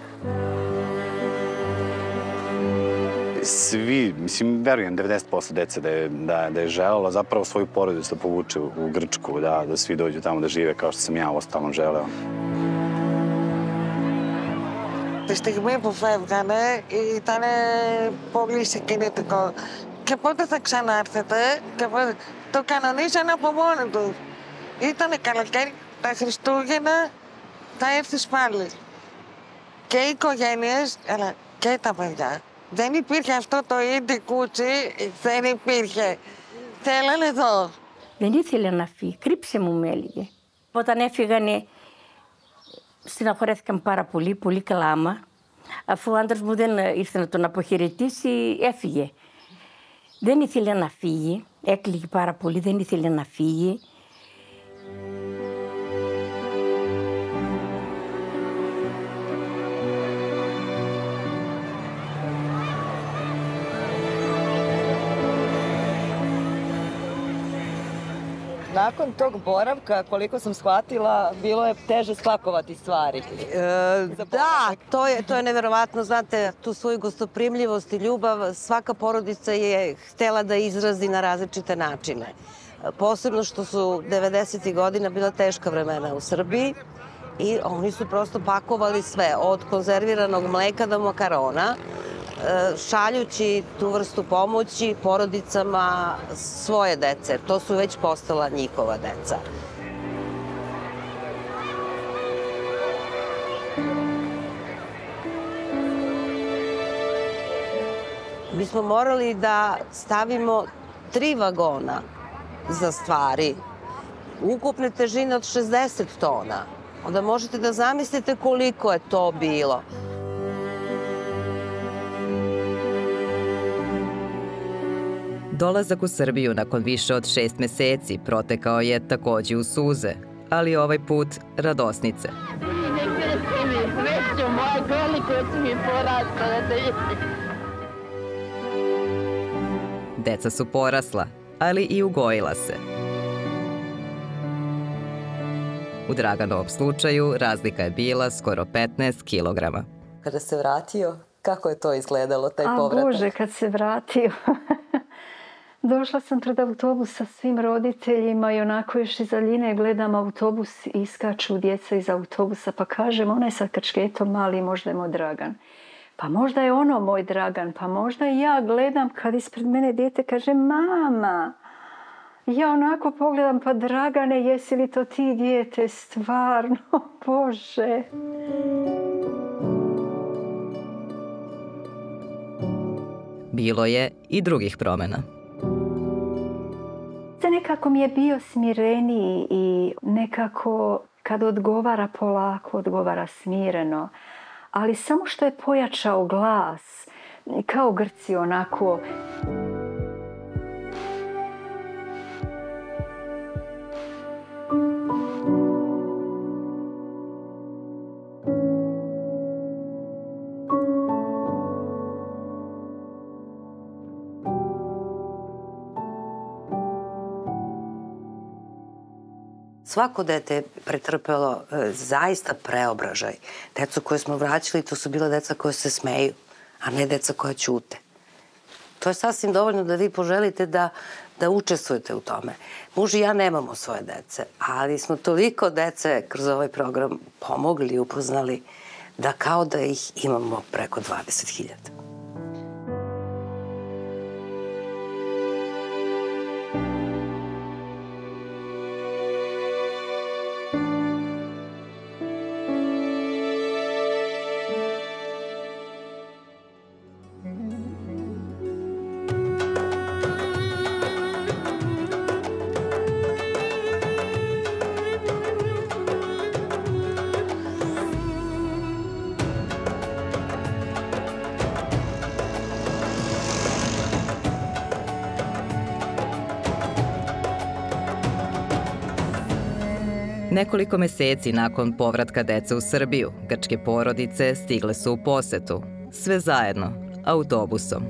Svi, mislim, verujem 90% dece da je želelo zapravo svoju porodicu da povuče u Grčku, da svi dođu tamo da žive kao što sam ja uostalom želeo. Τη στιγμή που φεύγανε ήταν πολύ συγκινητικό. Και πότε θα ξανάρθετε, και πότε... Το κανονίζανε από μόνοι του. Ήτανε καλοκαίρι, τα Χριστούγεννα θα έρθεις πάλι. Και οι οικογένειες, αλλά και τα παιδιά. Δεν υπήρχε αυτό το ίντι κούτσι, δεν υπήρχε. Θέλανε εδώ. Δεν ήθελε να φύγει, κρύψε μου με έλεγε. Όταν έφυγανε, στεναχωρέθηκαν πάρα πολύ, πολύ κλάμα. Αφού ο άντρας μου δεν ήρθε να τον αποχαιρετήσει, έφυγε. Δεν ήθελε να φύγει, έκλαιγε πάρα πολύ, δεν ήθελε να φύγει. Nakon tog boravka, koliko sam shvatila, bilo je teže spakovati stvari. Da, to je neverovatno. Znate, tu svoju gostoprimljivost i ljubav svaka porodica je htela da izrazi na različite načine. Posebno što su 90. godina bila teška vremena u Srbiji i oni su prosto pakovali sve, od konzerviranog mleka do makarona, šaljući tu vrstu pomoći porodicama svoje dece. To su već postala njihova deca. Mi smo morali da stavimo 3 vagona za stvari, ukupne težine od 60 tona. Onda možete da zamislite koliko je to bilo. Dolazak u Srbiju nakon više od 6 meseci protekao je takođe u suze, ali ovaj put radosnice. Deca su porasla, ali i ugojila se. U Draganovom slučaju razlika je bila skoro 15 kilograma. Kada se vratio, kako je to izgledalo, taj povratak? Bože, kad se vratio. Došla sam pred autobus sa svim roditeljima i onako još iz daljine gledam autobus i iskaču djeca iz autobusa. Pa kažem, ona je sa kačketom mali, možda je moj Dragan. Pa možda je ono moj Dragan, pa možda i ja gledam kad ispred mene dijete kaže mama. Ja onako pogledam, pa Dragane, jesi li to ti dijete? Stvarno, Bože. Bilo je i drugih promjena. Nekako mi je bio smireniji i nekako kad odgovara polako, odgovara smireno. Ali samo što je pojačao glas, kao Grci onako. Svako dete je pretrpelo zaista preobražaj. Decu koje smo vraćali, to su bila deca koja se smeju, a ne deca koja ćute. To je sasvim dovoljno da vi poželite da učestvujete u tome. Muž i ja nemamo svoje dece, ali smo toliko dece kroz ovaj program pomogli i upoznali da kao da ih imamo preko 20.000. Nekoliko meseci nakon povratka dece u Srbiju, grčke porodice stigle su u posetu. Sve zajedno, autobusom.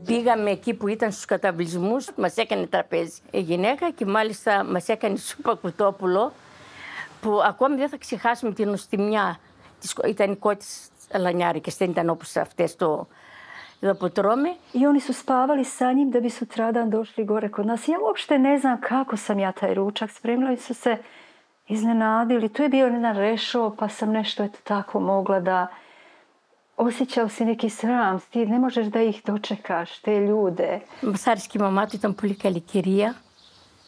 Πήγαμε εκεί που ήταν στους καταβλισμούς, μας έκανε τραπέζι η γυναίκα και μάλιστα μας έκανε σούπα κουτόπουλο που ακόμη δεν θα ξεχάσουμε την νοστιμιά της ιτανικότητας λανιάρικες, δεν ήταν όπως αυτές το που tróme. I oni su spavali sa njim da bi sutradan došli gore kod nas. Ja uopšte ne znam kako sam ja taj ručak spremila i su se iznenadili. Tu je bio jedan rešo, pa sam nešto eto tako mogla da... Osjećao si neki sram, stid, ne možeš da ih dočekaš, te ljude. Μας μαμά του ήταν πολύ καλή κυρία,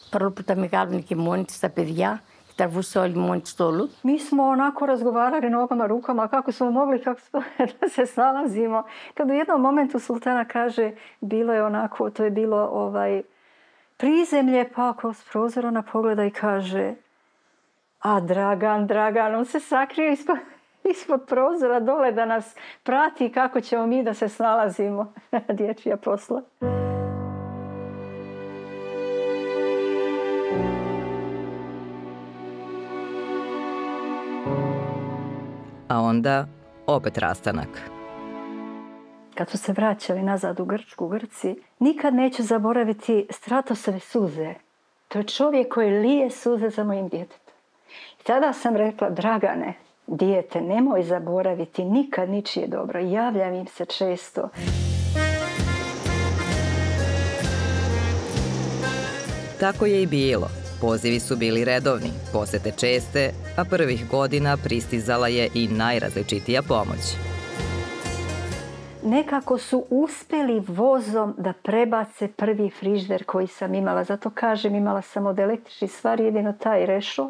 παρόλο που τα μεγάλωνε και μόνη της τα παιδιά. Τραβούσε όλοι μόνοι της το όλου. Mi smo onako razgovarali nogama, rukama, kako smo mogli, kako smo da se snalazimo. Kad u jednom momentu sultana kaže, bilo je onako, to je bilo prizemlje, pa kroz prozor ona pogleda i kaže, a Dragan, on se sakrio ispod prozora dole da nas prati kako ćemo mi da se snalazimo. Dječja posla. A onda opet rastanak. Kad su se vraćali nazad u Grčku, Grci, nikad neću zaboraviti Stratosove suze. To je čovjek koji lije suze za mojim djetetom. I tada sam rekla, Dragane, dijete, nemoj zaboraviti nikad ničije dobro. Javljam im se često. Tako je i bilo. Pozivi su bili redovni, posete česte, a prvih godina pristizala je i najrazličitija pomoć. Nekako su uspjeli vozom da prebace prvi frižider koji sam imala. Zato kažem, imala sam od električnih stvari jedino taj rešo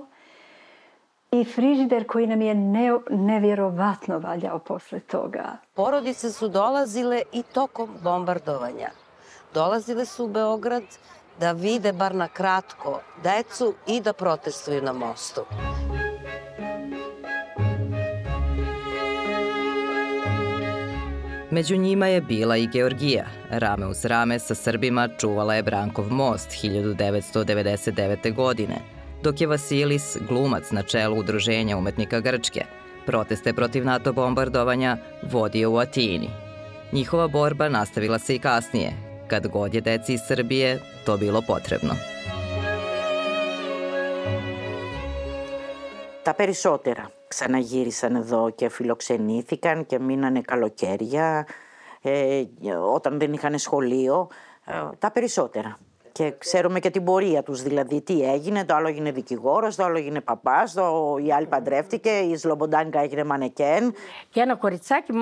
i frižider koji nam je nevjerovatno valjao posle toga. Porodice su dolazile i tokom bombardovanja. Dolazile su u Beograd da vide bar na kratko decu i da protestuju na mostu. Među njima je bila i Georgija. Rame uz rame sa Srbima čuvala je Brankov most 1999. godine, dok je Vasilis, glumac na čelu Udruženja umetnika Grčke, proteste protiv NATO bombardovanja vodio u Atini. Njihova borba nastavila se i kasnije, kad god je deci iz Srbije to bilo potrebno. Τα περισσότερα ξαναγύρισαν εδώ και φιλοξενήθηκαν και μείνανε καλοκαίρια, όταν δεν είχαν σχολείο, τα περισσότερα. Και ξέρουμε και την πορεία τους, δηλαδή τι έγινε, το άλλο έγινε δικηγόρος, το άλλο έγινε παπάς, η άλλη παντρεύτηκε, η Σλομποντάνικα έγινε μανεκέν. Και ένα κοριτσάκι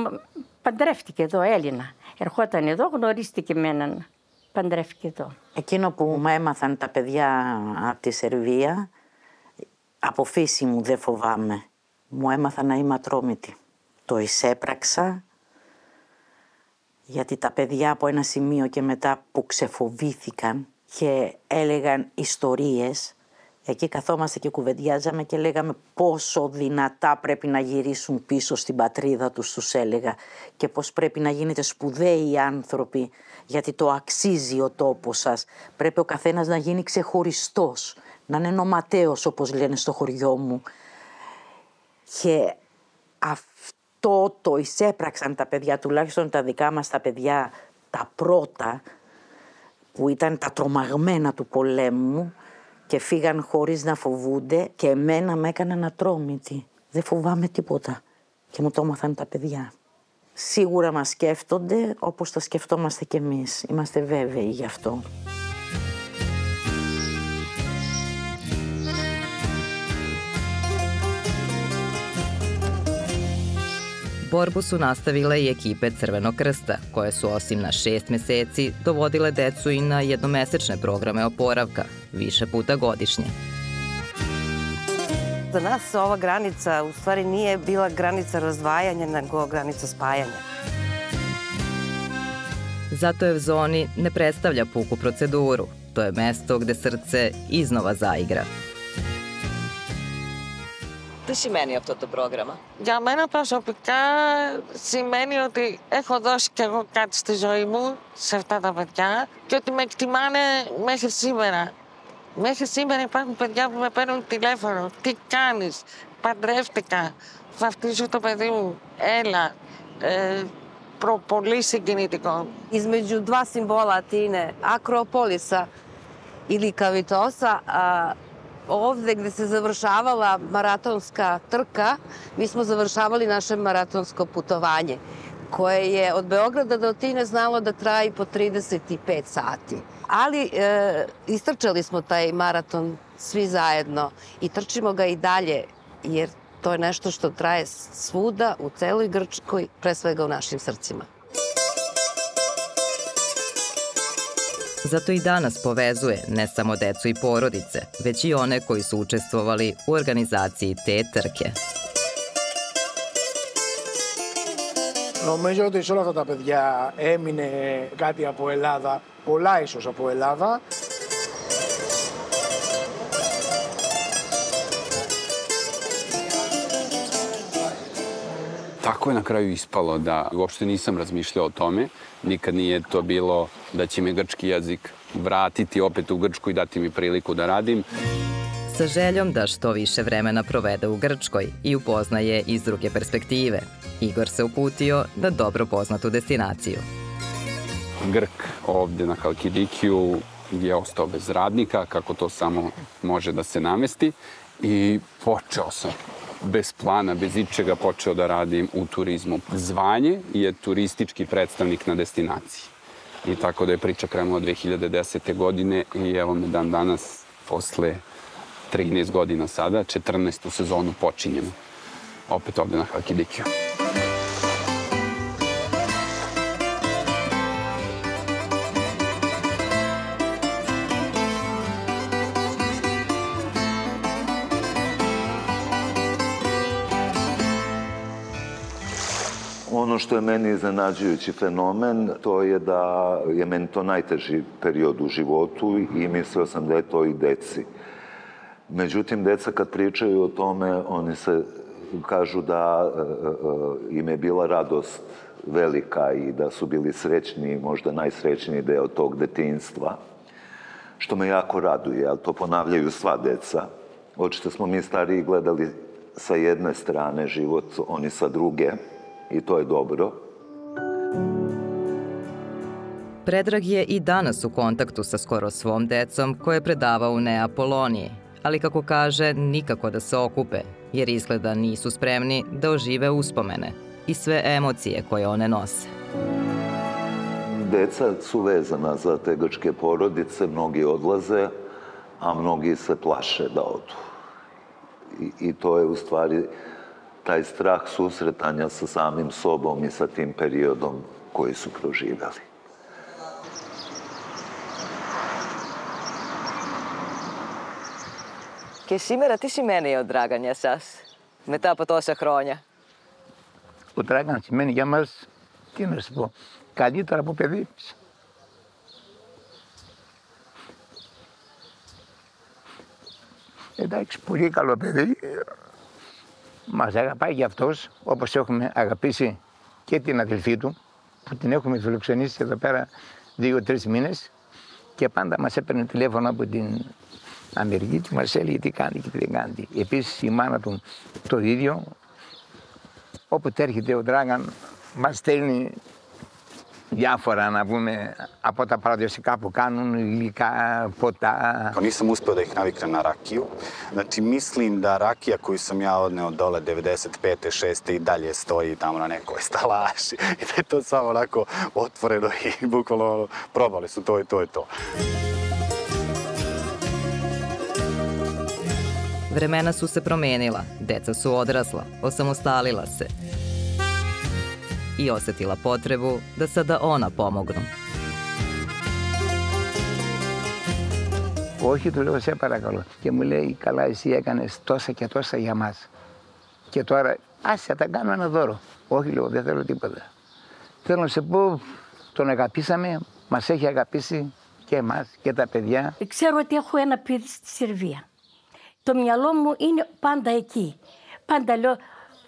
παντρεύτηκε εδώ, Έλληνα. Ερχόταν εδώ, γνωρίστηκε με έναν, παντρεύτηκε εδώ. Εκείνο που μου έμαθαν τα παιδιά από τη Σερβία, από φύση μου δεν φοβάμαι. Μου έμαθα να είμαι ατρόμητη. Το εισέπραξα, γιατί τα παιδιά από ένα σημείο και μετά που ξεφοβήθηκαν και έλεγαν ιστορίες, εκεί καθόμαστε και κουβεντιάζαμε και λέγαμε πόσο δυνατά πρέπει να γυρίσουν πίσω στην πατρίδα τους, τους έλεγα, και πώς πρέπει να γίνετε σπουδαίοι άνθρωποι, γιατί το αξίζει ο τόπος σας. Πρέπει ο καθένας να γίνει ξεχωριστός, να είναι νοματέος, όπως λένε στο χωριό μου. Και αυτό το εισέπραξαν τα παιδιά, τουλάχιστον τα δικά μας τα παιδιά, τα πρώτα, που ήταν τα τρομαγμένα του πολέμου και φύγαν χωρίς να φοβούνται, και εμένα με έκαναν ατρόμητη. Δεν φοβάμαι τίποτα. Και μου το έμαθαν τα παιδιά. Σίγουρα μας σκέφτονται όπως τα σκεφτόμαστε κι εμείς. Είμαστε βέβαιοι γι' αυτό. Borbu su nastavile i ekipe Crvenog krsta, koje su osim na 6 meseci dovodile decu i na jednomesečne programe oporavka, više puta godišnje. Za nas ova granica u stvari nije bila granica razdvajanja, nego granica spajanja. Zato je Zoni ne predstavlja puku proceduru. To je mesto gde srce iznova zaigra. Τι σημαίνει αυτό το πρόγραμμα? Για μένα προσωπικά σημαίνει ότι έχω δώσει κι εγώ κάτι στη ζωή μου σε αυτά τα παιδιά και ότι με εκτιμάνε μέχρι σήμερα. Μέχρι σήμερα υπάρχουν παιδιά που με παίρνουν τηλέφωνο. Τι κάνεις? Παντρεύτηκα. Βαφτίζω το παιδί μου. Έλα. Πολύ συγκινητικό. Između dva simbola Atine, Akropolisa ili Kavitosa, ovde gde se završavala maratonska trka, mi smo završavali naše maratonsko putovanje, koje je od Beograda do Atine znalo da traje po 35 sati. Ali istrčali smo taj maraton svi zajedno i trčimo ga i dalje, jer to je nešto što traje svuda, u celoj Grčkoj, pre svega u našim srcima. Zato i danas povezuje ne samo decu i porodice, već i one koji su učestvovali u organizaciji te trke. Νομίζω ότι σε όλα αυτά τα παιδιά έμεινε κάτι από Ελλάδα, πολλά ίσως από Ελλάδα. Tako je na kraju ispalo da uopšte nisam razmišljao o tome. Nikad nije to bilo da će me grčki jezik vratiti opet u Grčku i dati mi priliku da radim. Sa željom da što više vremena provede u Grčkoj i upoznaje iz druge perspektive, Igor se uputio na dobro poznatu destinaciju. Grk ovde na Halkidikiju je ostao bez radnika, kako to samo može da se namesti. I počeo sam bez plana, bez ičega počeo da radim u turizmu. Zvanje je turistički predstavnik na destinaciji. I tako da je priča krenula 2010. godine i evo me dan danas, posle 13 godina sada, 14. sezonu počinjemo. Opet ovde na Halkidikiju. Ono što je meni iznenađujući fenomen, to je da je meni to najteži period u životu i mislio sam da je to i deci. Međutim, deca kad pričaju o tome, oni se kažu da im je bila radost velika i da su bili srećni, možda najsrećniji deo tog detinjstva, što me jako raduje, ali to ponavljaju sva deca. Očito smo mi stariji gledali sa jedne strane život, oni sa druge, i to je dobro. Predrag je i danas u kontaktu sa skoro svom decom koje je predavao u Neapoloniji, ali kako kaže, nikako da se okupe, jer izgleda nisu spremni da ožive uspomene i sve emocije koje one nose. Deca su vezana za te grčke porodice, mnogi odlaze, a mnogi se plaše da odu. I to je u stvari taj strah susretanja sa samim sobom i sa tim periodom koji su proživjeli. Και σήμερα τι σημαίνει ο Dragan για σας, μετά από τόσα χρόνια? Ο Dragan σημαίνει για μας, τι να σου πω, καλύτερα από παιδί. Εντάξει, πολύ καλό παιδί. Μας αγαπάει και αυτός, όπως έχουμε αγαπήσει και την αδελφή του, που την έχουμε φιλοξενήσει εδώ πέρα 2-3 μήνες και πάντα μας έπαιρνε τηλέφωνο από την Αμερική και μας έλεγε τι κάνει και τι δεν κάνει. Επίσης η μάνα του το ίδιο, όποτε έρχεται ο Dragan μας στέλνει διάφορα, να πούμε, από τα παραδοσιακά που κάνουν, υλικά, ποτά. Nisam uspeo da ih naviknem na rakiju. Znači, mislim da rakija koju sam ja odneo dole 95. 6. i dalje stoji tamo na nekoj stalaši. I da je to samo onako otvoreno i bukvalno probali su to i to i to. Vremena su se promenila, deca su odrasla, osamostalila se i osetila potrebu da sada ona pomognu. Όχι, του λέω, σε παρακαλώ. Και μου λέει, καλά, εσύ έκανες τόσα και τόσα για μας. Και τώρα, άσε, τα κάνω ένα δώρο. Όχι, λέω, δεν θέλω τίποτα. Θέλω να σε πω, τον αγαπήσαμε, μας έχει αγαπήσει και εμάς και τα παιδιά. Ξέρω ότι έχω ένα παιδί στη Σερβία. Το μυαλό μου είναι πάντα εκεί. Πάντα λέω,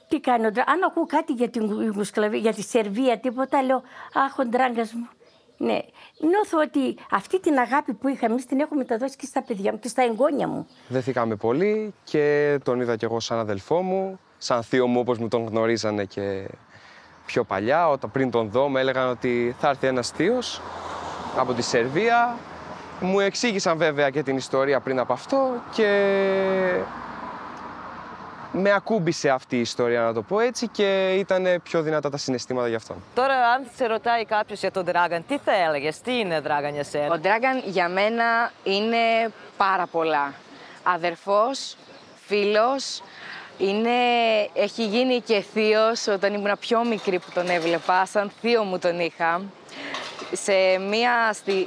τι κάνει ο Dragan. Αν ακούω κάτι για την Ιουγκοσλαβία, για τη Σερβία, τίποτα, λέω, αχ, ο Dragan μου. Ναι, νιώθω ότι αυτή την αγάπη που είχα εμείς την έχω μεταδώσει και στα παιδιά μου και στα εγγόνια μου. Δεθήκαμε πολύ και τον είδα κι εγώ σαν αδελφό μου, σαν θείο μου όπως μου τον γνωρίζανε και πιο παλιά. Όταν πριν τον δω με έλεγαν ότι θα έρθει ένας θείος από τη Σερβία. Μου εξήγησαν βέβαια και την ιστορία πριν από αυτό και με ακούμπησε αυτή η ιστορία, να το πω έτσι, και ήταν πιο δυνατά τα συναισθήματα γι' αυτόν. Τώρα, αν σε ρωτάει κάποιος για τον Dragan, τι θα έλεγες, τι είναι Dragan για σένα? Ο Dragan για μένα είναι πάρα πολλά. Αδερφός, φίλος, έχει γίνει και θείος όταν ήμουν πιο μικρή που τον έβλεπα, σαν θείο μου τον είχα.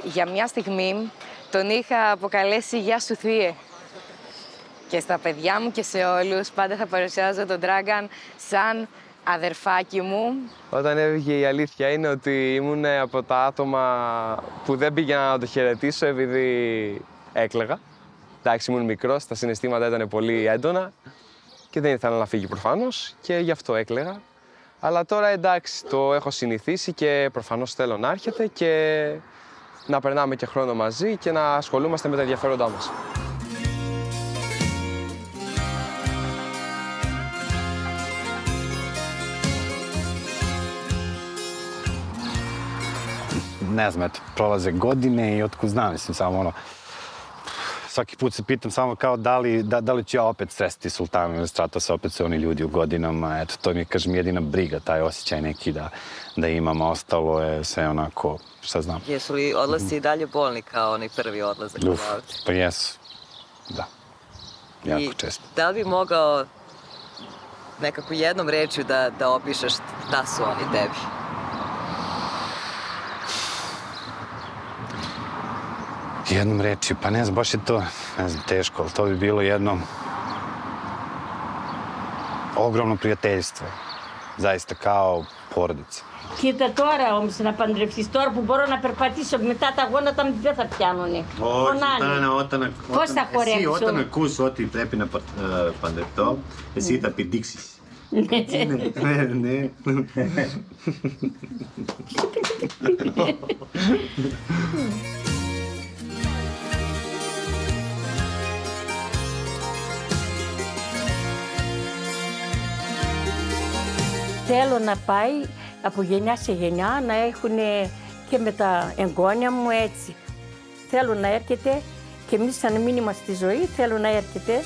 Για μια στιγμή τον είχα αποκαλέσει «Γεια σου θείε». Και στα παιδιά μου και σε όλους πάντα θα παρουσιάζω τον Dragan σαν αδερφάκι μου. Όταν έβγε η αλήθεια είναι ότι ήμουν από τα άτομα που δεν πήγαινα να το χαιρετήσω επειδή έκλαιγα. Εντάξει, ήμουν μικρός, τα συναισθήματα ήταν πολύ έντονα και δεν ήθελα να φύγει προφανώς και γι' αυτό έκλαιγα. Αλλά τώρα εντάξει, το έχω συνηθίσει και προφανώς θέλω να έρχεται και να περνάμε και χρόνο μαζί και να ασχολούμαστε με τα ενδιαφέροντά μας. ne znam, eto, prolaze godine i otkud znam, mislim, samo ono, svaki put se pitam samo kao da li ću ja opet sresti Sultana ili Stratosa, opet su oni ljudi u godinama, eto, to mi je, kažem, jedina briga, taj osjećaj neki da imam, a ostalo je sve onako, šta znam. Jesu li odlasci i dalje bolni kao onaj prvi odlazak u auto? Pa jesu, da, jako često. Da li bi mogao nekako jednom rečju da opišeš šta su oni tebi? Jednom rečju, pa ne znam, baš je to, ne znam, teško, ali to bi bilo jedno ogromno prijateljstvo, zaista kao porodica. Κοίτα τώρα όμως να παντρευτείς, τώρα που μπορώ να περπατήσω μετά τα γόνατα μου δεν θα πιάνουνε. Πώς θα χορέψω. Εσύ όταν ακούς ότι πρέπει να παντρευτώ, εσύ θα πηδήξεις. Ναι. Θέλω να πάει από γενιά σε γενιά, να έχουν και με τα εγγόνια μου έτσι. Θέλω να έρχεται και εμείς σαν μήνυμα στη ζωή, θέλω να έρχεται.